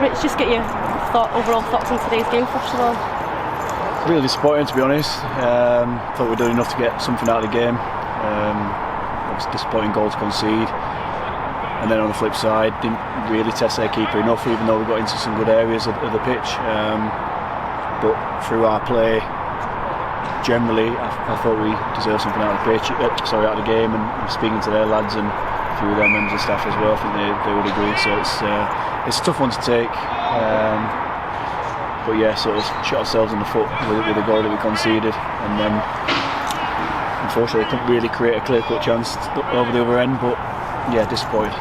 Rich, just get your overall thoughts on today's game first of all. Really disappointing, to be honest. Thought we'd done enough to get something out of the game. It was a disappointing goal to concede. And then on the flip side, didn't really test their keeper enough, even though we got into some good areas of the pitch. But through our play, generally, I thought we deserved something out of the pitch, out of the game. And speaking to their lads and a few of their members of staff as well, I think they would agree. So it's a tough one to take. But yeah, sort of shot ourselves in the foot with the goal that we conceded, and then unfortunately couldn't really create a clear-cut chance over the other end. But yeah, disappointed.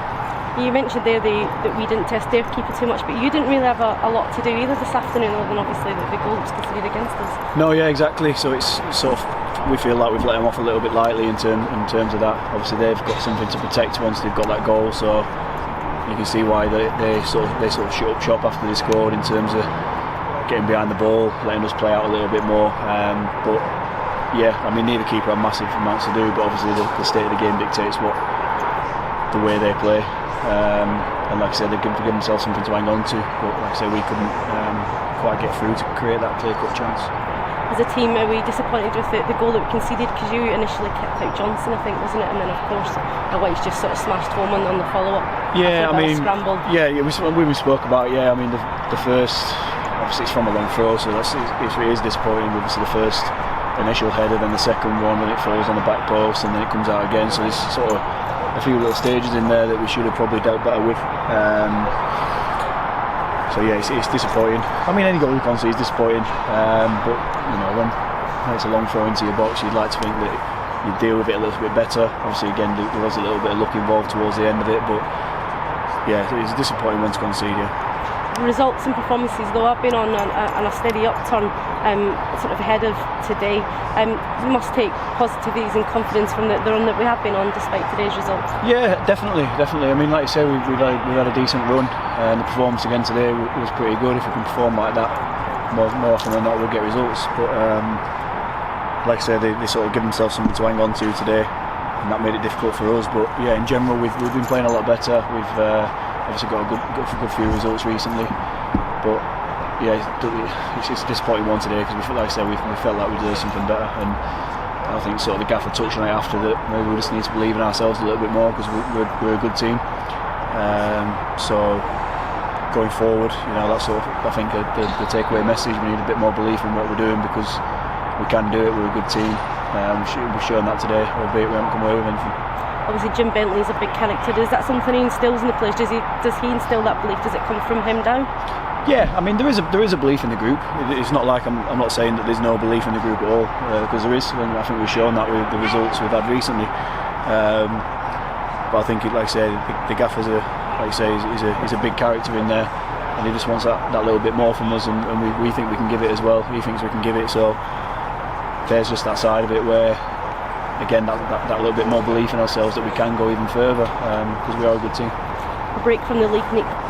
You mentioned there that we didn't test their keeper too much, but you didn't really have a lot to do either this afternoon, other than obviously the goal was conceded against us. No, yeah, exactly. So it's sort of, we feel like we've let them off a little bit lightly in terms of that. Obviously they've got something to protect once they've got that goal, so you can see why they sort of shut up shop after they scored in terms of getting behind the ball, letting us play out a little bit more. But yeah, I mean, neither keeper had massive amounts to do, but obviously the state of the game dictates the way they play. And like I said, they've given themselves something to hang on to, but like I say, we couldn't quite get through to create that clear-cut chance. As a team, are we disappointed with the goal that we conceded? Because you initially kept out Johnson, I think, wasn't it? And then of course White's just sort of smashed home on the follow-up. Yeah, I mean, scrambled. Yeah, we spoke about. Yeah, I mean, the first, obviously it's from a long throw, so it is disappointing. Obviously the first initial header, then the second one, then it falls on the back post, and then it comes out again. So there's sort of a few little stages in there that we should have probably dealt better with. So yeah, it's disappointing. I mean, any goal we concede is disappointing, but you know, when it's a long throw into your box, you'd like to think that you deal with it a little bit better. Obviously, again, there was a little bit of luck involved towards the end of it, but yeah, it's a disappointing one to concede. Yeah. Results and performances though have been on a steady upturn sort of ahead of today. We must take positivities and confidence from the run that we have been on despite today's result. Yeah, definitely. I mean, like you say, we've had a decent run, and the performance again today was pretty good. If we can perform like that more often than not, we'll get results. But like I say, they sort of give themselves something to hang on to today, and that made it difficult for us. But yeah, in general, we've been playing a lot better. We've obviously got a good few results recently, but yeah, it's a disappointing one today because like I said, we felt like we deserved something better, and I think sort of the gaffer touched on it after that. Maybe we just need to believe in ourselves a little bit more because we're a good team. So going forward, you know, that's sort of, I think the takeaway message. We need a bit more belief in what we're doing because we can do it. We're a good team. We've shown that today, albeit we haven't come away with anything. Obviously Jim Bentley's a big character. Is that something he instills in the players? Does he instill that belief? Does it come from him down? Yeah, I mean there is a belief in the group. It's not like I'm not saying that there's no belief in the group at all, because there is, and I think we've shown that with the results we've had recently. But I think, like I say, the gaffer's he's a big character in there, and he just wants that little bit more from us, and we think we can give it as well. He thinks we can give it, so there's just that side of it where, again, that little bit more belief in ourselves that we can go even further, because we are a good team. A break from the league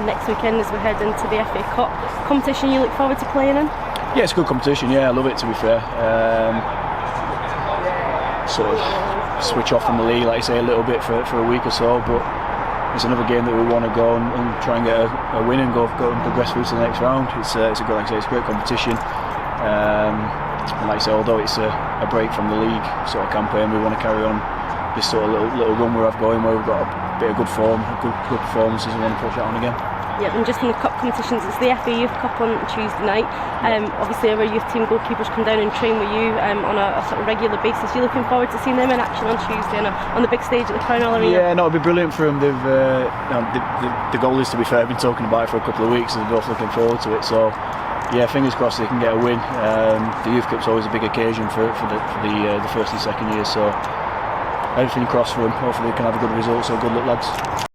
next weekend as we head into the FA Cup competition. You look forward to playing in? Yeah, it's a good competition. Yeah, I love it, to be fair. Sort of switch off from the league, like you say, a little bit for a week or so, but it's another game that we want to go and try and get a win and go and progress through to the next round. It's a good, like I say, it's a great competition. And like I say, although it's a break from the league sort of campaign, we want to carry on this sort of little run we have going where we've got a bit of good form, good performances. We want to push that on again. Yeah, and just in the cup competitions, it's the FA Youth Cup on Tuesday night. Obviously our youth team goalkeepers come down and train with you on a sort of regular basis. You're looking forward to seeing them in action on Tuesday on the big stage at the Crown Arena? Yeah, no, it'd be brilliant for them. The goalies, to be fair, have been talking about it for a couple of weeks, and they're both looking forward to it. So yeah, fingers crossed they can get a win. The Youth Cup's always a big occasion for the first and second years, so everything crossed for them. Hopefully they can have a good result, so good luck, lads.